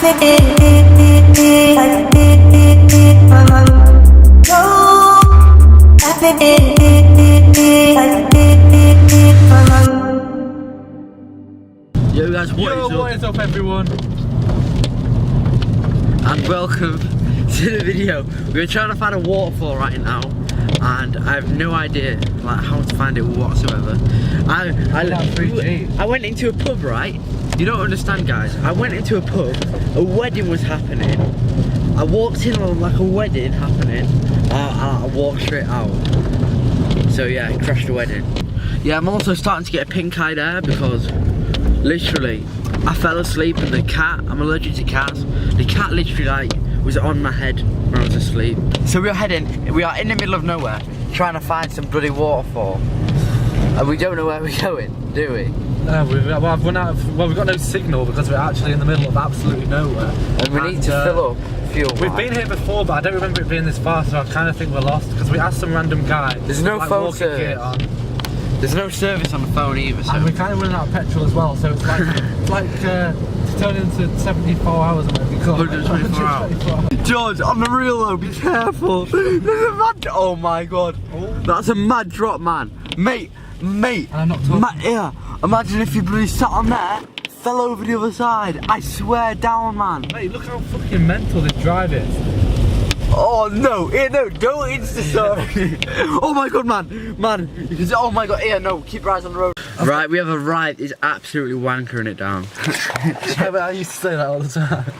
Yo guys, what is up everyone? And welcome to the video. We're trying to find a waterfall right now, and I have no idea like how to find it whatsoever. I went into a pub, right? You don't understand, guys. I went into a pub, a wedding was happening. I walked in on like a wedding happening. I walked straight out. So yeah, I crashed the wedding. Yeah, I'm also starting to get a pink eye there because literally I fell asleep and the cat, I'm allergic to cats. The cat literally like was on my head when I was asleep. So we are in the middle of nowhere trying to find some bloody waterfall. And we don't know where we're going, do we? No, we've run out of, we've got no signal because we're actually in the middle of absolutely nowhere. And we need to fill up fuel. We've been here before, but I don't remember it being this far, so I kind of think we're lost because we asked some random guy. There's no like, phone service. There's no service on the phone either, so. And we're kind of running out of petrol as well, so it's like, to turn into 74 hours or whatever you call it. 124 hours. George, on the real though, be careful. There's a mad, oh my god. Oh. That's a mad drop, man. Mate. And I'm not talking. Yeah, imagine if you bloody sat on there, fell over the other side. I swear down, man. Mate, look how fucking mental this drive is. Oh no, no, don't Insta-story. Oh my god, man, you can say, oh my god, no, keep your eyes on the road. Right, we have a ride, it's absolutely wankering it down. Yeah, but I used to say that all the time.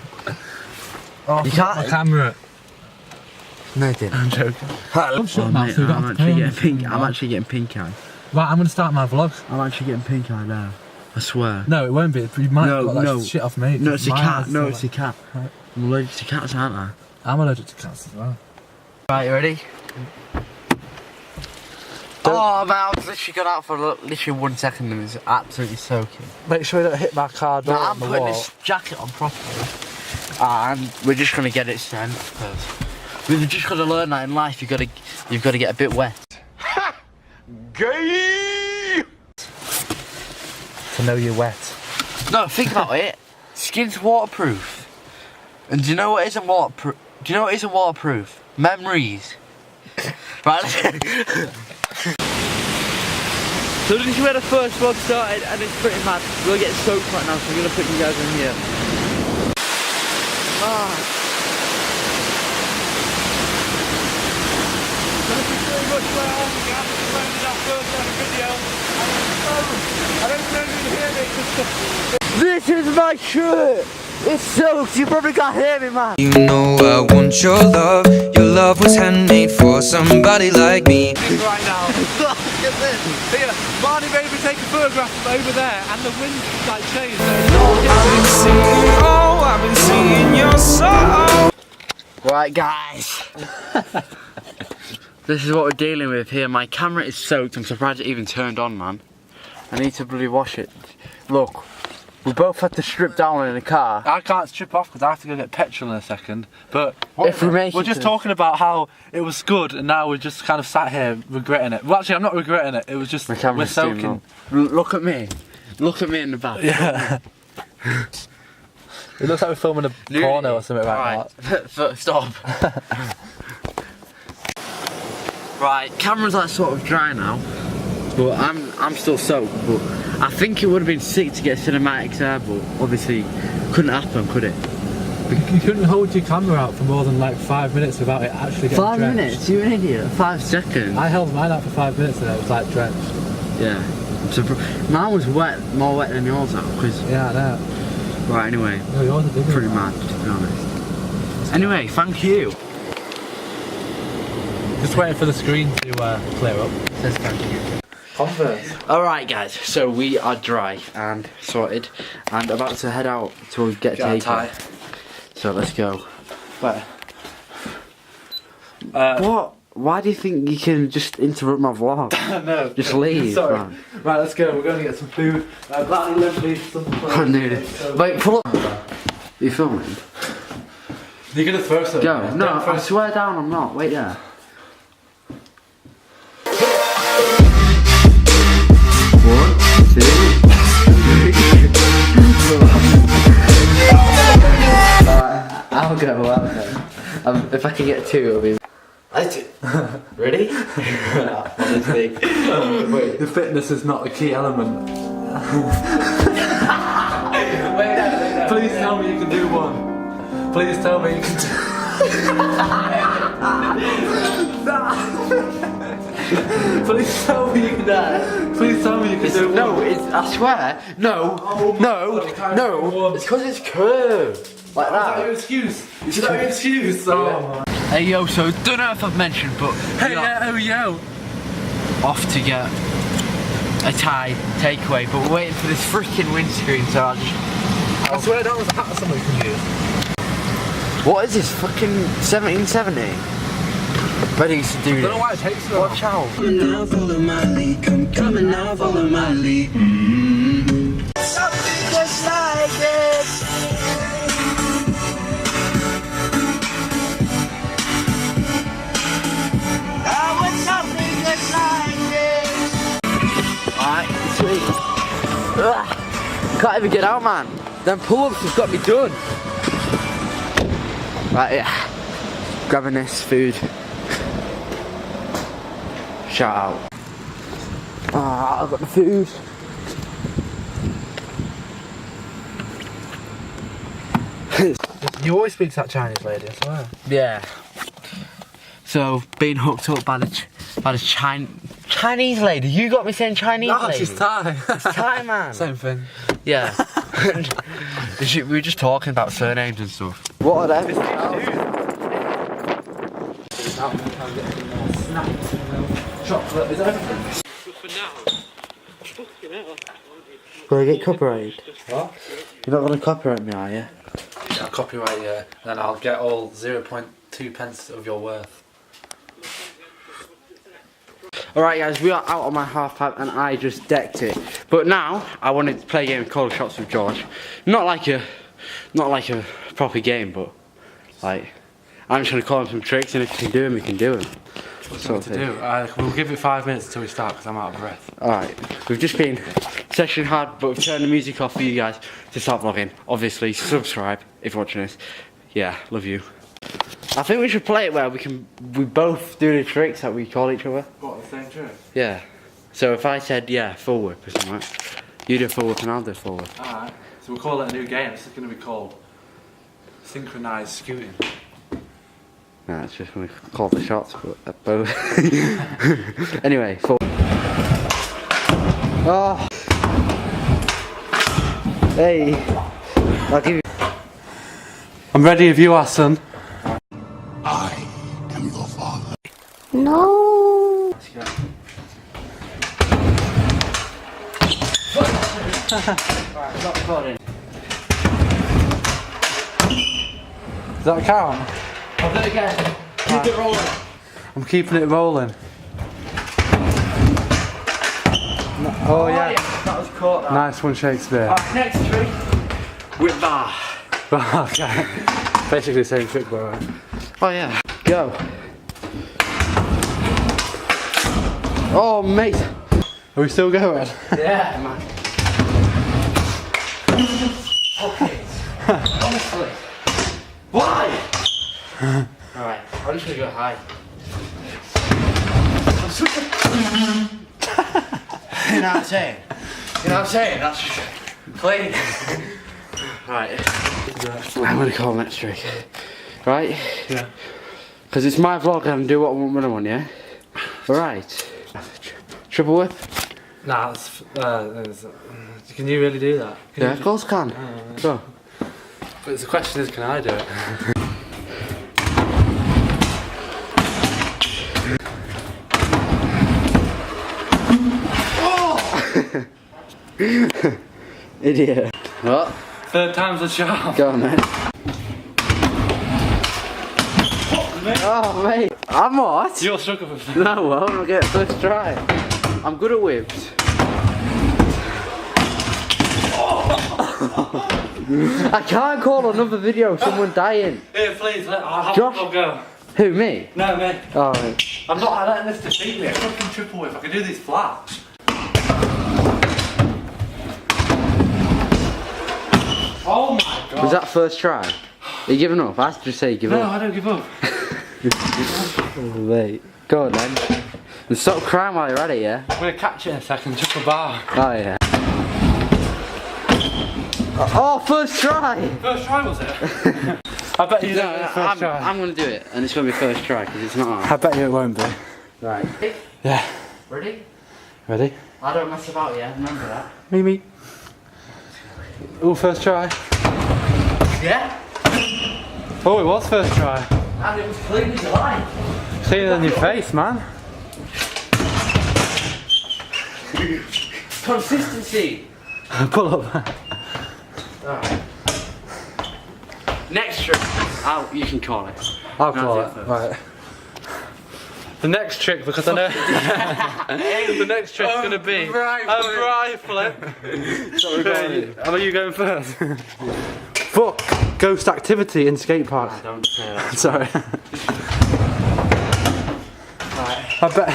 Oh, you can't. My camera. No, it didn't. I'm joking. I'm actually getting pink eye. Right, I'm gonna start my vlog. I'm actually getting pink eye now. I swear. No, it won't be. You might have got that shit off me. No, it's a cat. No, it's a like... cat. Right. I'm allergic to cats, aren't I? I'm allergic to cats as well. Right, you ready? Oh man, I've literally got out for literally 1 second and it's absolutely soaking. Make sure you don't hit my car door on the wall. I'm putting this jacket on properly. And we're just gonna get it sent because we've just got to learn that in life. You've got to get a bit wet. Gay! To know you're wet. No, think about it. Skin's waterproof. And do you know what isn't waterproof? Do you know what isn't waterproof? Memories. Right. So this is where the first vlog started, and it's pretty mad. We'll get soaked right now, so I'm gonna put you guys in here. Thank you very much for our first video. I don't know if you can hear me. This is my shirt. It's soaked. You probably can't hear me, man. You know I want your love. Your love was handmade for somebody like me. Right now. Look at this. Here, Marnie made me take a photograph from over there, and the wind like changed. I've been singing your song. Right, guys. This is what we're dealing with here. My camera is soaked. I'm surprised it even turned on, man. I need to bloody wash it. Look, we both had to strip down in the car. I can't strip off because I have to go get petrol in a second. But if we're just talking about how it was good, and now we're just kind of sat here regretting it. Well, actually, I'm not regretting it. It was just we're soaking. Look at me. Look at me in the back. Yeah. It looks like we're filming a porno or something right now. Stop. Right, camera's like sort of dry now, but I'm still soaked. But I think it would have been sick to get cinematics there, but obviously couldn't happen, could it? You couldn't hold your camera out for more than like 5 minutes without it actually getting 5 drenched. minutes? You're an idiot. 5 seconds. I held mine out for 5 minutes and it was like drenched. Yeah. Mine was wet, more wet than yours now. Yeah, I know. Right, anyway. No, yours are pretty mad, to be honest. Anyway, thank you. Just waiting for the screen to clear up. It says thank you. Converse. Alright guys, so we are dry and sorted and about to head out to get taken. So let's go. But what? Why do you think you can just interrupt my vlog? No. Just leave. Sorry. Man. Right, let's go. We're going to get some food. Gladly left me some food. Wait, pull up. Are you filming? You're going to throw something. Go. No, I swear down I'm not. Wait there. One, two, three, four. If I can get 2, it'll be. Ready? Honestly. Wait. The fitness is not the key element. Wait. Please tell me you can do 1. Please tell me you can do. Please tell me you can do. Please tell me you can do 1. No, I swear. No. No. It's because it's curved. Like that. Is that your excuse? Is that your excuse? Oh. Hey yo, so don't know if I've mentioned, but Hey yo. off to get a Thai takeaway, but we're waiting for this freaking windscreen, so I'll just. I swear that was a hat somebody can use. What is this? Fucking 1770? Ready to do I this. don't know why it takes so long. Watch out. Come now, follow my lead. Come and now, follow my lead. Something just like this. I want something just like this. Alright, sweet. Ugh. Can't even get out, man. Them pull-ups have got me done. Right, yeah. Grabbing this food. Shout out. Ah, I've got the food. You always speak to that Chinese lady, I swear. Yeah. So, being hooked up by the Chinese lady. You got me saying Chinese No, lady. she's Thai. It's Thai, man. Same thing. Yeah. We were just talking about surnames and stuff. What are they? Chocolate is everything. Will I get copyrighted? What? You're not going to copyright me, are you? I'll copyright you, and then I'll get all 0.2 pence of your worth. Alright guys, we are out on my half pipe and I just decked it. But now, I wanted to play a game of Call of Shots with George. Not like a proper game, but like, I'm just going to call him some tricks, and if he can do them, he can do them. What to do? We'll give it 5 minutes until we start because I'm out of breath. Alright, we've just been session hard, but we've turned the music off for you guys to start vlogging. Obviously, subscribe if you're watching this. Yeah, love you. I think we should play it where we both do the tricks that we call each other. What, the same trick? Yeah. So if I said, yeah, full whip or something, you do full whip and I'll do full whip. Alright, so we'll call it a new game. This is going to be called Synchronised Scooting. No, it's just going to call the shots, but both. Anyway, full. Oh. Hey. I'll give you. I'm ready if you are, son. I am your father. No. Let's go. Right, stop recording. Does that count? I'll do it again. Keep it rolling. I'm keeping it rolling. Oh yeah. That was caught. That. Nice one, Shakespeare. Alright, next trick. Whip bar. Okay. Basically the same trick, but right. Oh yeah. Go. Oh mate. Are we still going? Yeah, man. Okay. Honestly. Why? Alright, I'm just gonna go high. You know what I'm saying? You know what I'm saying? That's just clean. Right. I'm gonna call next trick. Right? Yeah. Because it's my vlog and I do what I want when I want, yeah? Alright. Triple whip? Nah, can you really do that? Yeah, of course I can. Go. But the question is, can I do it? Idiot. What? Third time's a charm. Go on, mate. Oh, mate. I'm what? You're struggling for No, I'm gonna get it first try. I'm good at whips. I can't call another video of someone dying. Here, please, I'll have Josh? a go. Who, me? No, mate. Oh, mate. I'm not letting this defeat me. I fucking triple whip. I can do these flat. Oh my god. Was that first try? Are you giving up? I have to say give No, up. I don't give up. Oh, mate. Go on then. And stop crying while you're at it, yeah? I'm gonna catch it in a second, just a bar. Oh, yeah. Oh, first try! First try, was it? I bet you don't first try. I'm gonna do it, and it's gonna be first try, because it's not hard. I bet you it won't be. Right. Yeah. Ready? Ready? I don't mess about, yeah? Remember that. Me. Oh, first try. Yeah? Oh, it was first try. And it was clean as a line. Cleaner than your face, man. Consistency. Pull up. Alright. Next trick. Oh, you can call it. I'll call No, it. Right. The next trick, because I know the next trick's gonna be a fry flip. How are you going first? Fuck ghost activity in skate park. Don't say that. Sorry. Right. I bet.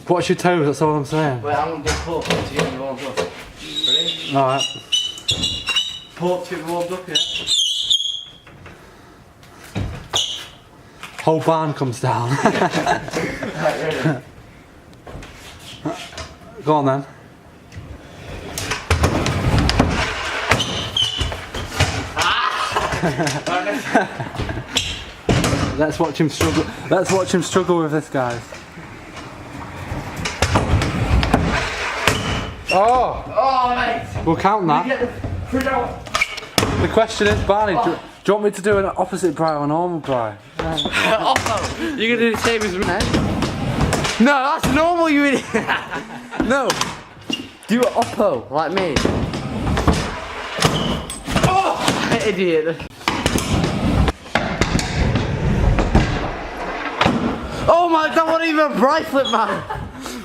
Watch your toes. That's all I'm saying. Wait, I'm gonna do pull-up to get you warmed up. Ready? All right. Pull-up to get warmed up, yeah? Whole barn comes down. Right, ready? Go on then. Let's watch him struggle. Let's watch him struggle with this, guys. Oh! Oh, mate! We'll count You that. get the fruit out. The question is, Barney, do you want me to do an opposite pry or a normal pry? Oppo! You're gonna do the same as me? No, that's normal, you idiot! No! Do it Oppo, like me. Oh! Idiot. Oh my, that wasn't even a bright flip, man!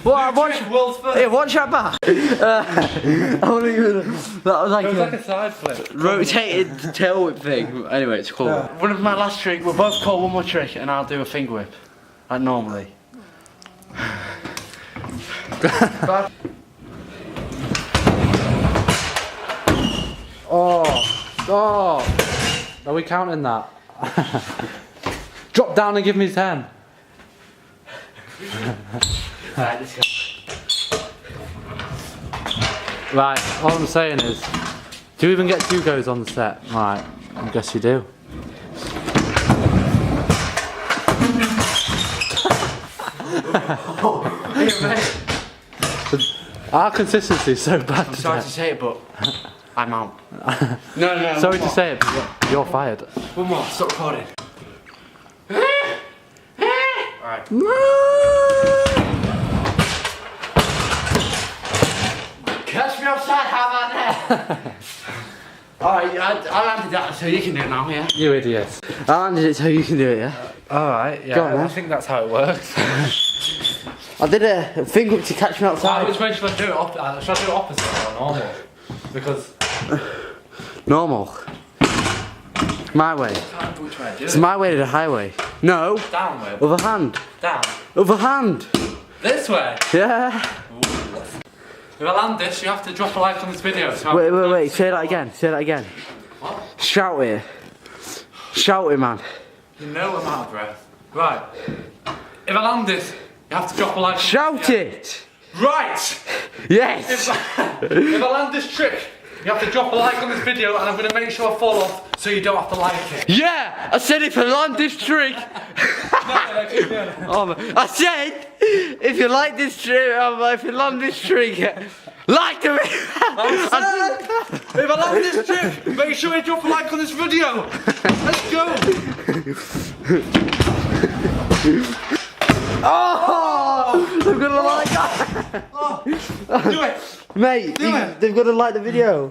What? Watch, World's first. hey, watch that back! I wasn't even, that was like It was a like a side flip. rotated tail whip thing. Anyway, it's cool. One of my last trick, we'll both call one more trick and I'll do a finger whip. Like normally. Oh! Are we counting that? Drop down and give me 10. Right, let's go. Right, all I'm saying is, do you even get 2 goes on the set? Right, I guess you do. Our consistency is so bad I'm sorry to today. say it, but I'm out. No. Sorry to say it, but you're fired. One more, stop recording. Alright. Catch me outside, how about that? Alright, I landed that so you can do it now, yeah? You idiot. I landed it so you can do it, yeah? Alright, yeah, Go on, I man. think that's how it works. I did a finger whip to catch me outside. Which way should I do it? Should I do it opposite or normal? Because... Normal. My way. Which way? It's my way to the highway. No. Downward. Other hand. Down. Other hand. This way? Yeah. If I land this, you have to drop a like on this video. So Wait. Say that again. Say that again. What? Shout it. Shout it, man. You know I'm out of breath. Right. If I land this, you have to drop a like on Shout this video. it. Right. Yes. If I land this trick, you have to drop a like on this video and I'm going to make sure I fall off so you don't have to like it. Yeah. I said if I land this trick. Keep doing it. Oh, I said if you like this trick, if you land this trick, like the video. If I land this trick, make sure you drop a like on this video. Let's go. Oh, they've got to like that. Do it. Mate, they've got to like the video.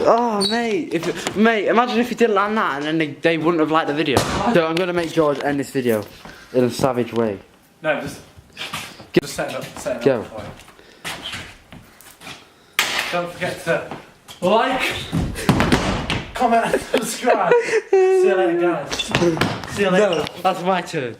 Oh, mate. Mate, imagine if you didn't land that and then they wouldn't have liked the video. So I'm going to make George end this video in a savage way. No, just set it up. Go. For you. Don't forget to like, comment and subscribe. See you later, guys. See you later. No, that's my turn.